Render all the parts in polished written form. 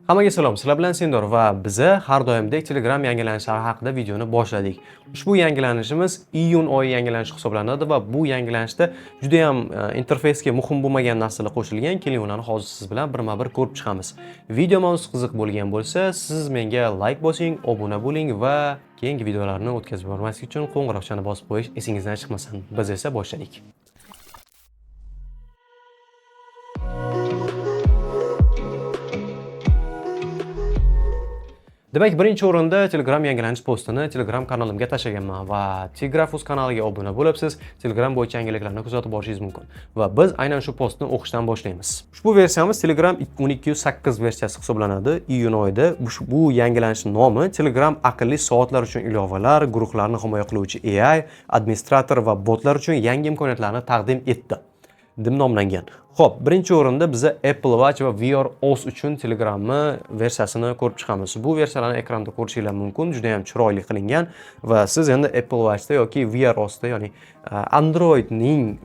Hammaga salom, sizlar bilan Sendor va biza har doimdek Telegram yangilanishlari haqida videoni boshladik. Ushbu yangilanishimiz iyun oyi yangilanishi hisoblanadi va bu yangilanishda juda ham interfeysga muhim bo'lmagan narsalar qo'shilgan. Keling, ularni hozir siz bilan birma-bir ko'rib chiqamiz. Video mavzusi qiziq bo'lgan bo'lsa, siz menga like bosing, obuna bo'ling va keyingi videolarni o'tkazib yubormaslik uchun qo'ng'iroqchani bosib qo'yish esingizdan chiqmasin. Biz esa boshladik. Demak, birinchi o'rinda Telegram yangilanish postini Telegram kanalimga tashlaganman va Tigrafus kanaliga obuna bo'libsiz. Telegram bo'yicha yangiliklarni kuzatib borishingiz mumkin. Va biz aynan shu postni o'qishdan boshlaymiz. Ushbu versiyamiz Telegram 12.8 versiyasi hisoblanadi. Iyun oyida bu yangilanishning nomi Telegram aqlli soatlar uchun ilovalar, guruhlarni himoya qiluvchi AI, administrator va botlar uchun yangi imkoniyatlarni taqdim etdi deb nomlangan. Xo'p, birinchi o'rinda biza Apple Watch va VR OS uchun Telegramni versiyasini ko'rib chiqamiz. Bu versiyalarni ekranda ko'rishingiz mumkin, juda ham chiroyli qilingan va siz endi Apple Watchda yoki VR OSda, ya'ni Androidning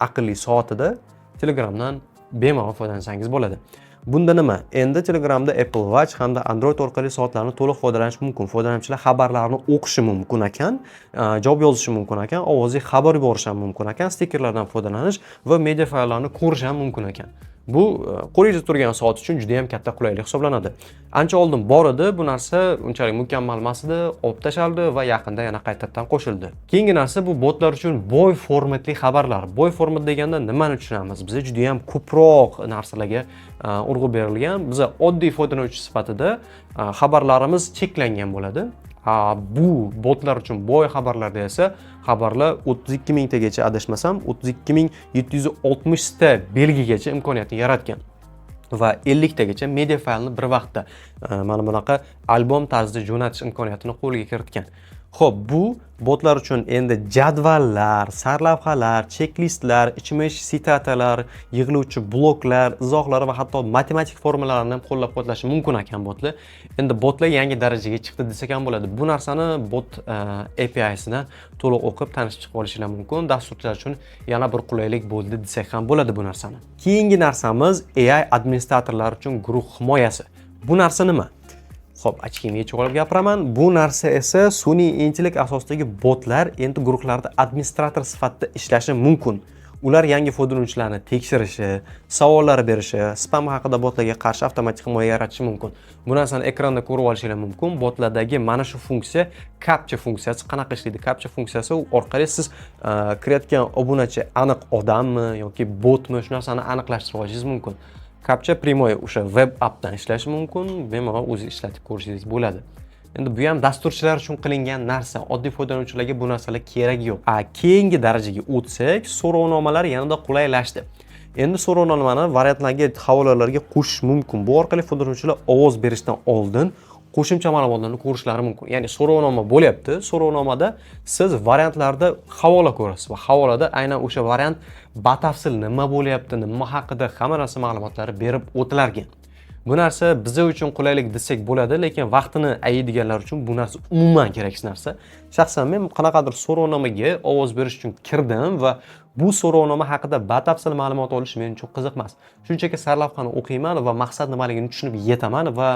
aqlli soatida Telegramdan bemalol foydalansangiz bo'ladi. Bunda nima? Endi Telegramda Apple Watch hamda Android orqali soatlarni to'liq foydalanish mumkin. Foydalanuvchilar xabarlarni o'qishi mumkin ekan, javob yozishi mumkin ekan, ovozli xabar yuborish ham mumkin ekan, stikerlardan foydalanish va media fayllarni ko'rish ham mumkin ekan. Bu qo'lingizda turgan soat uchun juda ham katta qulaylik hisoblanadi. Ancha oldin bor edi, bu narsa unchalik mukammal emas edi, olib tashaldi va yaqinda yana qaytadan qo'shildi. Keyingi narsa bu botlar uchun boy formatli xabarlar. Boy format deganda nimani tushunamiz? Biz juda ham ko'proq narsalarga urg'u berilgan. Biz oddiy foydalanuvchi sifatida xabarlarimiz cheklangan bo'ladi. Bu botlar uchun boy xabarlarda esa xabarlar 32 mingtagacha adashmasam 32.760 ta belgigacha imkoniyatni yaratgan va 50 tagacha media faylni bir vaqtda mana bunaqa albom tarzida jo'natish imkoniyatini qo'lga kiritgan. Xo'p, bu botlar uchun endi jadvallar, sarlavhalar, checklistlar, ichma-ich sitatalar, yig'iluvchi bloklar, izohlar va hatto matematik formulalarni ham qo'llab-quvvatlashi mumkin ekan botlar. Endi botlar yangi darajaga chiqdi desak ham bo'ladi. Bu narsani bot API-sidan to'liq o'qib tanishib chiqib olishingiz mumkin. Dasturchilar uchun yana bir qulaylik bo'ldi desak ham bo'ladi bu narsani. Keyingi narsamiz AI administratorlar uchun guruh himoyasi. Bu narsa nima? Xo'p, ochkimga olib gapiraman. Bu narsa esa sun'iy intellekt asosidagi botlar endi guruhlarda administrator sifatida ishlashi mumkin. Ular yangi foydalanuvchilarni tekshirishi, savollar berishi, spam haqida botlarga qarshi avtomatik himoya yaratishi mumkin. Bu narsani ekranda ko'rib olishingiz mumkin. Botlardagi mana shu funksiya captcha funksiyasi qanaqa ishlaydi? Captcha funksiyasi orqali siz kirayotgan obunachi aniq odammi yoki botmi, shu narsani aniqlashtirib olishingiz mumkin. Captcha primoy o'sha web appdan ishlashi mumkin, bemalol o'zi ishlatib ko'rishingiz bo'ladi. Endi bu ham dasturchilar uchun qilingan narsa. Oddiy foydalanuvchilarga bu narsalar kerak yo'q. Keyingi darajaga o'tsak, so'rovnomalar yanada qulaylashdi. Endi so'rovnomani variantlarga, havolalarga qo'shish mumkin. Bu orqali foydalanuvchilar ovoz berishdan oldin qo'shimcha ma'lumotlarni ko'rishlari mumkin. Ya'ni so'rovnoma bo'lyapti. So'rovnomada siz variantlarda havola ko'rasiz va havolada aynan o'sha variant batafsil nima bo'lyapti, nima haqida hamma narsa ma'lumotlari berib o'tilargan. Bu narsa bizlar uchun qulaylik desak bo'ladi, lekin vaqtini ayiydiganlar uchun bu narsa umuman keraksiz narsa. Shaxsan men qanaqadir so'rovnomaga ovoz berish uchun kirdim va bu so'rovnoma haqida batafsil ma'lumot olish men uchun qiziq emas. Shunchaki sarlavhani o'qiyman va maqsad nimaligini tushunib yetaman va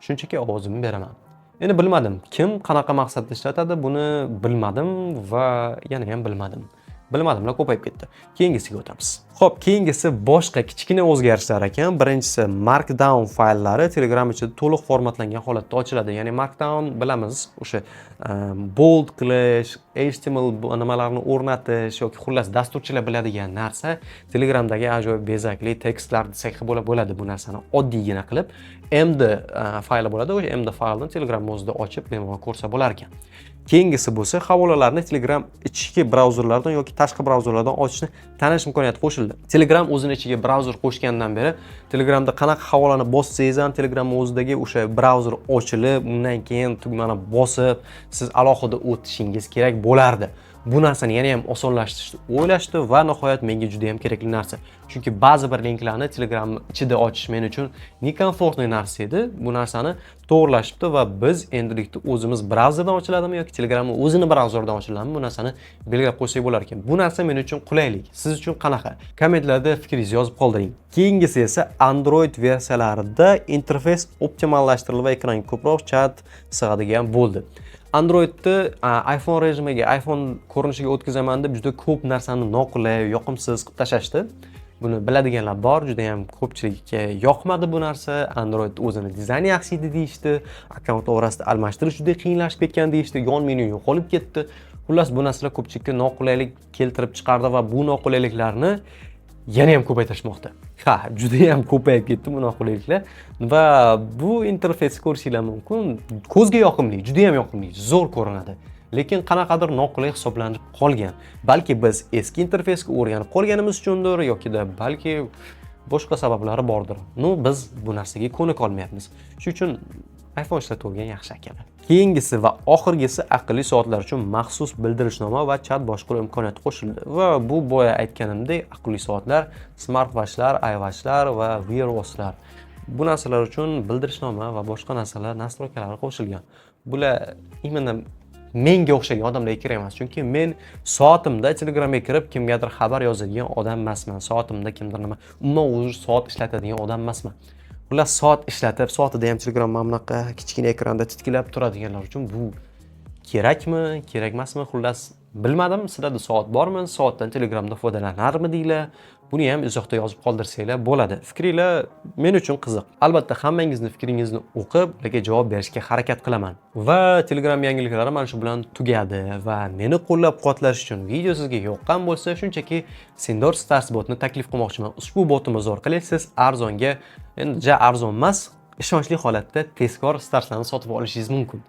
shunchaki ovozimni beraman. Endi bilmadim, kim qanaqa maqsadda ishlatadi, buni bilmadim va yana ham bilmadim. Bilmadimlar, ko'payib ketdi. Keyingisiga o'tamiz. Xo'p, keyingisi boshqa kichkina o'zgarishlar ekan. Birinchisi Markdown fayllari Telegram ichida to'liq formatlangan holatda ochiladi. Ya'ni Markdown bilamiz, o'sha bold qilish, HTML nimalarni o'rnatish yoki xullas dasturchilar biladigan narsa. Telegramdagi ajoyib bezakli tekstlar desak bo'ladi bu narsani oddiygina qilib MD fayli bo'ladi. O'sha MD faylni Telegram o'zida ochib bemalol ko'rsa bo'lar ekan. Keyingisi bo'lsa, havolalarni Telegram ichki brauzerlardan yoki tashqi brauzerlardan ochishni tanish imkoniyati qo'shildi. Telegram o'zini ichiga brauzer qo'shgandan beri Telegramda qanaqa havolani bossangiz ham Telegram o'zidagi o'sha brauzer ochilib, undan keyin tugmani bosib, siz alohida o'tishingiz kerak bo'lardi. Bu narsani yana ham osonlashtirishni o'ylashdi va nihoyat menga juda ham kerakli narsa. Chunki ba'zi bir linklarni Telegram ichida ochish men uchun nekomfortli narsa edi. Bu narsani to'g'rilashibdi va biz endilikda o'zimiz brauzerdan ochiladimi yoki Telegramni o'zini brauzeridan ochiladimi, bu narsani belgilab qo'ysak bo'lar ekan. Bu narsa men uchun qulaylik. Siz uchun qanaqa? Kommentlarda fikringizni yozib qoldiring. Keyingisi esa Android versiyalarida interfeys optimallashtirilib va ekranga ko'proq chat sig'adigan bo'ldi. Androidni iPhone rejimiga, iPhone ko'rinishiga o'tkazaman deb juda ko'p narsani noqulay, yoqimsiz qilib tashlashdi. Buni biladiganlar bor, juda ham ko'pchilikka yoqmadi bu narsa. Android o'zini dizayni yaxshi edi deyishdi. Akkaunt orasida almashtirish juda qiyinlashib ketgan deyishdi. Yon menyu yo'qolib ketdi. Xullas bu narsalar ko'pchilikka noqulaylik keltirib chiqardi va bu noqulayliklarni yana ham ko'paytirishmoqda. Juda ham ko'payib ketdi bu noqulayliklar va bu interfeysni ko'rishinglar mumkin. Ko'zga yoqimli, juda ham yoqimli, zo'r ko'rinadi. Lekin qanaqadir noqulay hisoblanib qolgan. Balki biz eski interfeysga o'rganib qolganimiz uchundir yoki-da balki boshqa sabablari bordir. Biz bu narsaga ko'nika olmayapmiz. Shuning uchun iPhone ishlatuvgan yaxshi akalar. Keyingisi va oxirgisi aqlli soatlar uchun maxsus bildirishnoma va chat boshqaruv imkoniyati qo'shildi. Va bu boya aytganimdek, aqlli soatlar, smartwatchlar, iWatchlar va Wear OS'lar. Bu narsalar uchun bildirishnoma va boshqa narsalar nastroykalari qo'shilgan. Bular imенно menga o'xshagan odamlarga kerak emas, chunki men soatimda Telegramga kirib kimgadir xabar yozadigan odam emasman. Soatimda kimdir nima, umuman o'zi soat ishlatadigan odam emasman. Xullas soat ishlatib, soatida ham Telegram mana bunaqa kichkina ekranda titkilab turadiganlar uchun bu kerakmi, kerak emasmi? Xullas bilmadim. Sizlarda soat bormi? Soatdan Telegramda foydalanarmidinglar? Buni ham izohda yozib qoldirsanglar bo'ladi. Fikringlar men uchun qiziq. Albatta hammangizni fikringizni o'qib, ularga javob berishga harakat qilaman. Va Telegram yangiliklari mana shu bilan tugadi va meni qo'llab-quvvatlash uchun video sizga yoqqan bo'lsa, shunchaki Sindor Stars botni taklif qilmoqchiman. Ushbu botimiz orqali siz arzonga, endi arzon emas, ishonchli holatda tezkor Starslarni sotib olishingiz mumkin.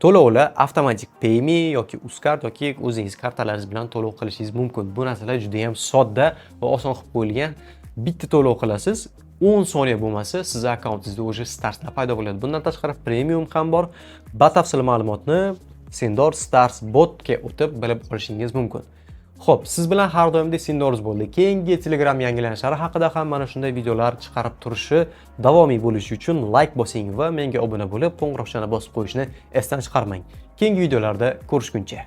To'lovlar avtomatik payme yoki Uzcard yoki o'zingiz kartalaringiz bilan to'lov qilishingiz mumkin. Bu narsalar juda ham sodda va oson qilib qo'yilgan. Bitta to'lov qilasiz, 10 soniya bo'lmasa, siz akkauntingizda o'sha Starslar paydo bo'ladi. Bundan tashqari premium ham bor. Batafsil ma'lumotni Sindor Stars botga o'tib bilib olishingiz mumkin. Xo'p, siz bilan har doimdek Sindorz bo'ldi. Keyingi Telegram yangilanishlari haqida ham mana shunday videolar chiqarib turishi davomiy bo'lishi uchun like bosing va menga obuna bo'lib, qo'ng'iroqchani bosib qo'yishni esdan chiqarmang. Keyingi videolarda ko'rishguncha